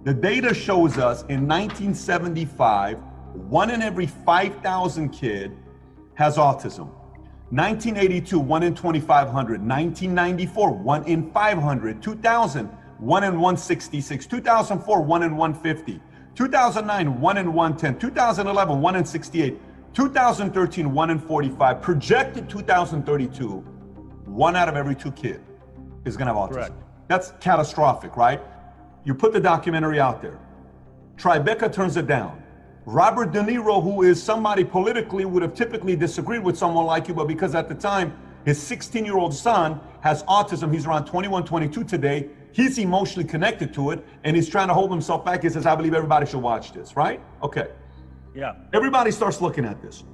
The data shows us in 1975, 1 in every 5,000 kid has autism. 1982, 1 in 2,500. 1994, 1 in 500. 2000, 1 in 166. 2004, 1 in 150. 2009, 1 in 110. 2011, 1 in 68. 2013, 1 in 45. Projected 2032, 1 out of every 2 kids is going to have autism. Correct. That's catastrophic, right? You put the documentary out there. Tribeca turns it down. Robert De Niro, who is somebody politically would have typically disagreed with someone like you, but because at the time his 16-year-old son has autism, he's around 21, 22 today, he's emotionally connected to it, and he's trying to hold himself back. He says, I believe everybody should watch this, right? Okay. Yeah. Everybody starts looking at this.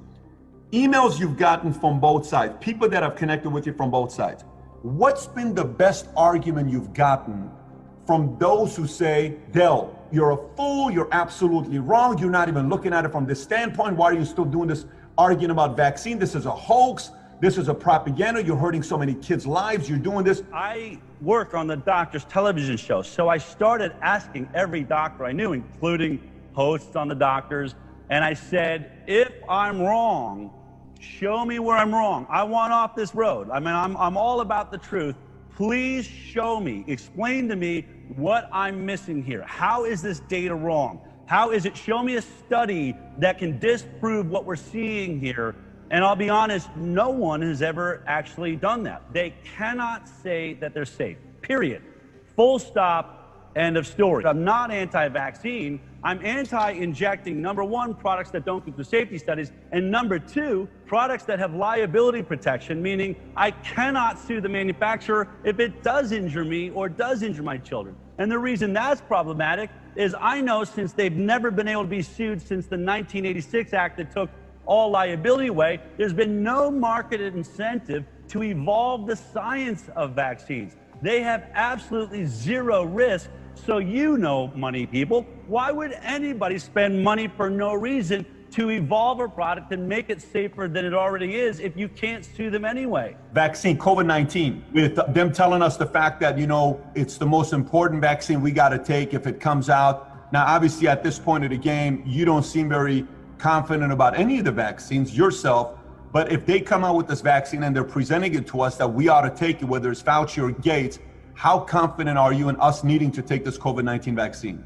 Emails you've gotten from both sides, people that have connected with you from both sides. What's been the best argument you've gotten from those who say, Del, you're a fool, you're absolutely wrong, you're not even looking at it from this standpoint, why are you still doing this arguing about vaccine? This is a hoax, this is a propaganda, you're hurting so many kids' lives, you're doing this. I work on the doctor's television show, so I started asking every doctor I knew, including hosts on the doctors, and I said, if I'm wrong, show me where I'm wrong. I want off this road. I mean, I'm all about the truth. Please show me, explain to me what I'm missing here. How is this data wrong? How is it? Show me a study that can disprove what we're seeing here. And I'll be honest, no one has ever actually done that. They cannot say that they're safe, period. Full stop, end of story. I'm not anti-vaccine. I'm anti-injecting, number one, products that don't go through safety studies, and number two, products that have liability protection, meaning I cannot sue the manufacturer if it does injure me or does injure my children. And the reason that's problematic is I know since they've never been able to be sued since the 1986 Act that took all liability away, there's been no marketed incentive to evolve the science of vaccines. They have absolutely zero risk. So you know, money people, why would anybody spend money for no reason to evolve a product and make it safer than it already is if you can't sue them anyway? Vaccine, COVID-19, with them telling us the fact that, you know, it's the most important vaccine we got to take if it comes out. Now, obviously, at this point of the game, you don't seem very confident about any of the vaccines yourself, but if they come out with this vaccine and they're presenting it to us that we ought to take it, whether it's Fauci or Gates, how confident are you in us needing to take this COVID-19 vaccine?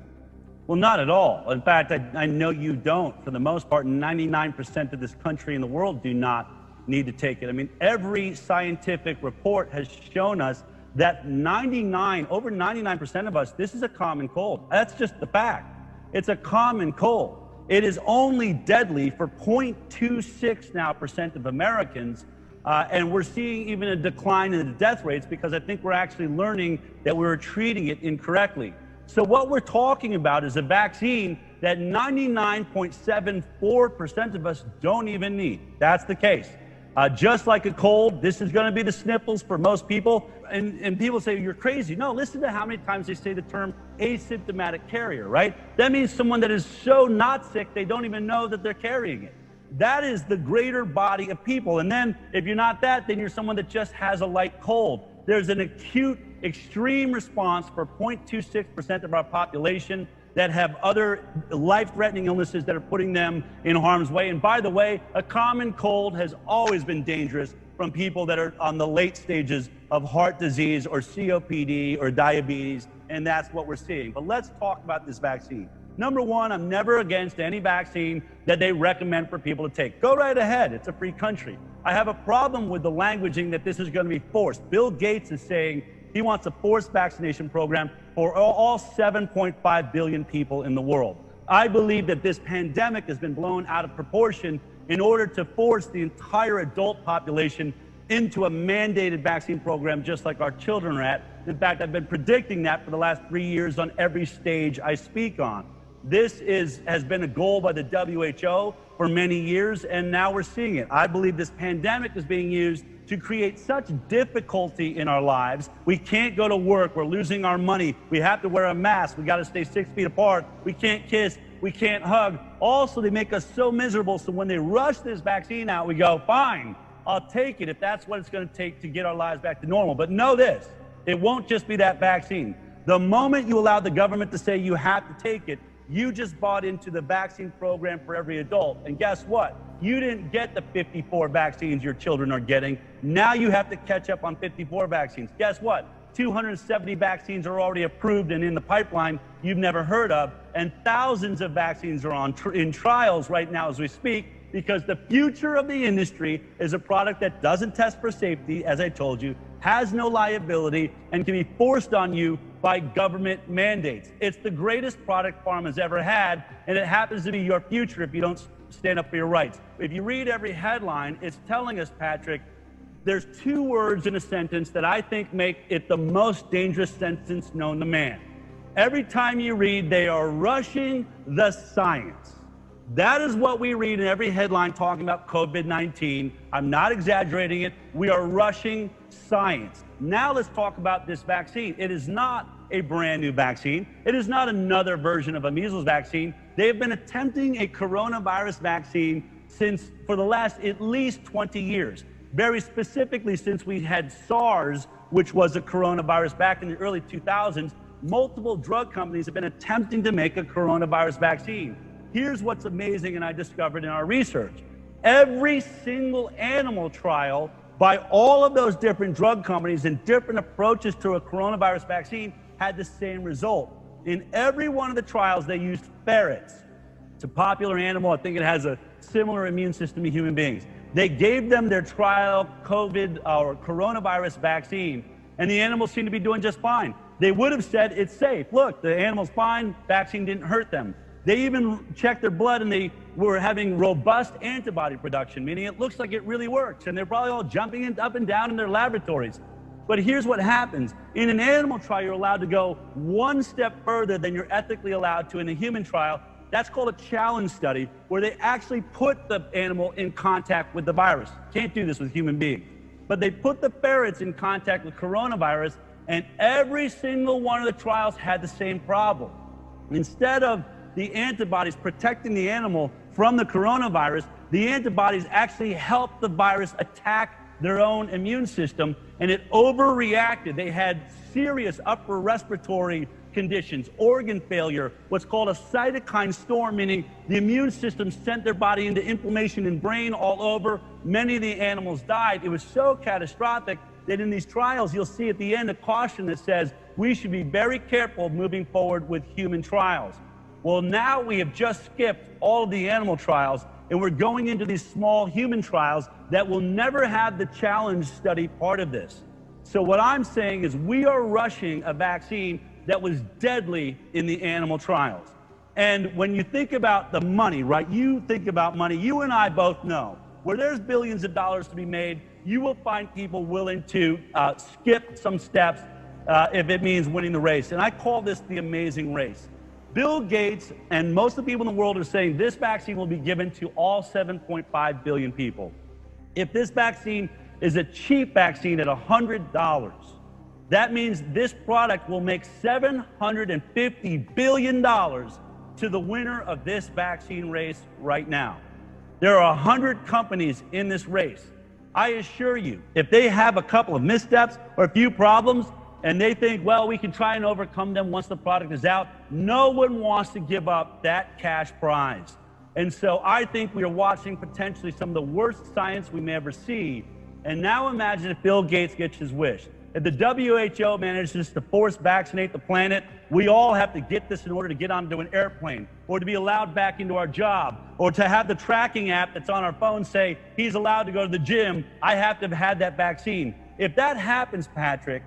Well, not at all. In fact, I know you don't. For the most part, 99% of this country and the world do not need to take it. I mean, every scientific report has shown us that over 99% of us, this is a common cold. That's just the fact. It's a common cold. It is only deadly for 0.26% now of Americans. And we're seeing even a decline in the death rates because I think we're actually learning that we're treating it incorrectly. So what we're talking about is a vaccine that 99.74% of us don't even need. That's the case. Just like a cold, this is going to be the sniffles for most people. And people say, you're crazy. No, listen to how many times they say the term asymptomatic carrier, right? That means someone that is so not sick, they don't even know that they're carrying it. That is the greater body of people. And then if you're not that, then you're someone that just has a light cold. There's an acute, extreme response for 0.26% of our population that have other life-threatening illnesses that are putting them in harm's way. And by the way, a common cold has always been dangerous from people that are on the late stages of heart disease or COPD or diabetes, and that's what we're seeing. But let's talk about this vaccine. Number one, I'm never against any vaccine that they recommend for people to take. Go right ahead. It's a free country. I have a problem with the languaging that this is going to be forced. Bill Gates is saying he wants a forced vaccination program for all 7.5 billion people in the world. I believe that this pandemic has been blown out of proportion in order to force the entire adult population into a mandated vaccine program just like our children are at. In fact, I've been predicting that for the last 3 years on every stage I speak on. This has been a goal by the WHO for many years, and now we're seeing it. I believe this pandemic is being used to create such difficulty in our lives. We can't go to work. We're losing our money. We have to wear a mask. We got to stay 6 feet apart. We can't kiss. We can't hug. Also, they make us so miserable, so when they rush this vaccine out, we go, fine, I'll take it if that's what it's going to take to get our lives back to normal. But know this, it won't just be that vaccine. The moment you allow the government to say you have to take it, you just bought into the vaccine program for every adult. And guess what? You didn't get the 54 vaccines your children are getting. Now you have to catch up on 54 vaccines. Guess what? 270 vaccines are already approved and in the pipeline you've never heard of, and thousands of vaccines are in trials right now as we speak, because the future of the industry is a product that doesn't test for safety, as I told you, has no liability, and can be forced on you by government mandates. It's the greatest product pharma's ever had, and it happens to be your future if you don't stand up for your rights. If you read every headline, it's telling us, Patrick, there's two words in a sentence that I think make it the most dangerous sentence known to man. Every time you read, they are rushing the science. That is what we read in every headline talking about COVID-19. I'm not exaggerating it. We are rushing science. Now let's talk about this vaccine. It is not a brand new vaccine. It is not another version of a measles vaccine. They have been attempting a coronavirus vaccine for the last at least 20 years. Very specifically, since we had SARS, which was a coronavirus back in the early 2000s, multiple drug companies have been attempting to make a coronavirus vaccine. Here's what's amazing, and I discovered in our research. Every single animal trial by all of those different drug companies and different approaches to a coronavirus vaccine had the same result. In every one of the trials, they used ferrets. It's a popular animal. I think it has a similar immune system to human beings. They gave them their trial COVID or coronavirus vaccine, and the animals seemed to be doing just fine. They would have said it's safe. Look, the animal's fine. Vaccine didn't hurt them. They even checked their blood, and they were having robust antibody production, meaning it looks like it really works. And they're probably all jumping up and down in their laboratories. But here's what happens. In an animal trial, you're allowed to go one step further than you're ethically allowed to in a human trial. That's called a challenge study, where they actually put the animal in contact with the virus. Can't do this with human beings. But they put the ferrets in contact with coronavirus, and every single one of the trials had the same problem. Instead of the antibodies protecting the animal from the coronavirus, the antibodies actually helped the virus attack their own immune system, and it overreacted. They had serious upper respiratory conditions, organ failure, what's called a cytokine storm, meaning the immune system sent their body into inflammation and brain all over. Many of the animals died. It was so catastrophic that in these trials, you'll see at the end a caution that says we should be very careful moving forward with human trials. Well, now we have just skipped all of the animal trials, and we're going into these small human trials that will never have the challenge study part of this. So what I'm saying is we are rushing a vaccine that was deadly in the animal trials. And when you think about the money, right? You think about money. You and I both know where there's billions of dollars to be made, you will find people willing to skip some steps if it means winning the race. And I call this the amazing race. Bill Gates and most of the people in the world are saying this vaccine will be given to all 7.5 billion people. If this vaccine is a cheap vaccine at $100, that means this product will make $750 billion to the winner of this vaccine race right now. There are 100 companies in this race. I assure you, if they have a couple of missteps or a few problems, and they think, well, we can try and overcome them once the product is out, no one wants to give up that cash prize. And so I think we are watching potentially some of the worst science we may ever see. And now imagine if Bill Gates gets his wish. If the WHO manages to force vaccinate the planet, we all have to get this in order to get onto an airplane, or to be allowed back into our job, or to have the tracking app that's on our phone say, he's allowed to go to the gym, I have to have had that vaccine. If that happens, Patrick,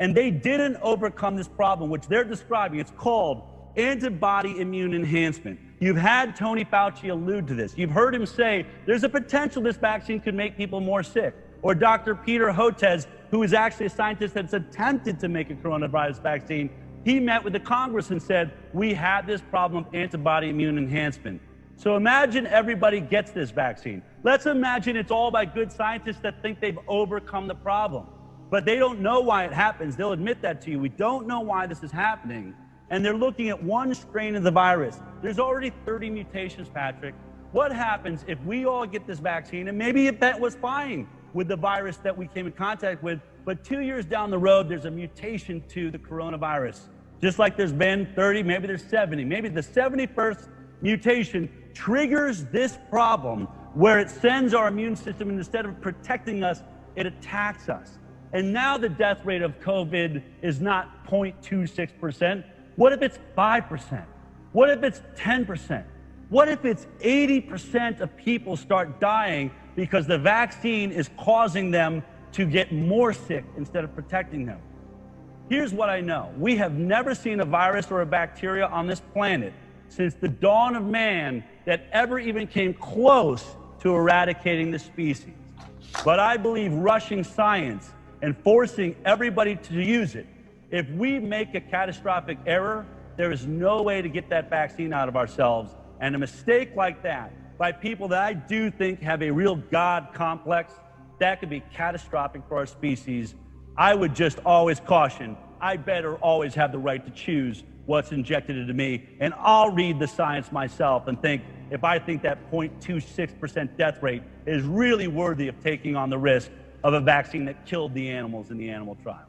and they didn't overcome this problem, which they're describing, it's called antibody immune enhancement. You've had Tony Fauci allude to this. You've heard him say there's a potential this vaccine could make people more sick. Or Dr. Peter Hotez, who is actually a scientist that's attempted to make a coronavirus vaccine, he met with the Congress and said, we have this problem of antibody immune enhancement. So imagine everybody gets this vaccine. Let's imagine it's all by good scientists that think they've overcome the problem. But they don't know why it happens. They'll admit that to you. We don't know why this is happening. And they're looking at one strain of the virus. There's already 30 mutations, Patrick. What happens if we all get this vaccine, and maybe if that was fine with the virus that we came in contact with, but 2 years down the road, there's a mutation to the coronavirus. Just like there's been 30, maybe there's 70. Maybe the 71st mutation triggers this problem where it sends our immune system, and instead of protecting us, it attacks us. And now the death rate of COVID is not 0.26%. What if it's 5%? What if it's 10%? What if it's 80% of people start dying because the vaccine is causing them to get more sick instead of protecting them? Here's what I know. We have never seen a virus or a bacteria on this planet since the dawn of man that ever even came close to eradicating the species. But I believe rushing science and forcing everybody to use it, if we make a catastrophic error, there is no way to get that vaccine out of ourselves. And a mistake like that by people that I do think have a real God complex, that could be catastrophic for our species. I would just always caution, I better always have the right to choose what's injected into me, and I'll read the science myself and think if I think that 0.26% death rate is really worthy of taking on the risk of a vaccine that killed the animals in the animal trial.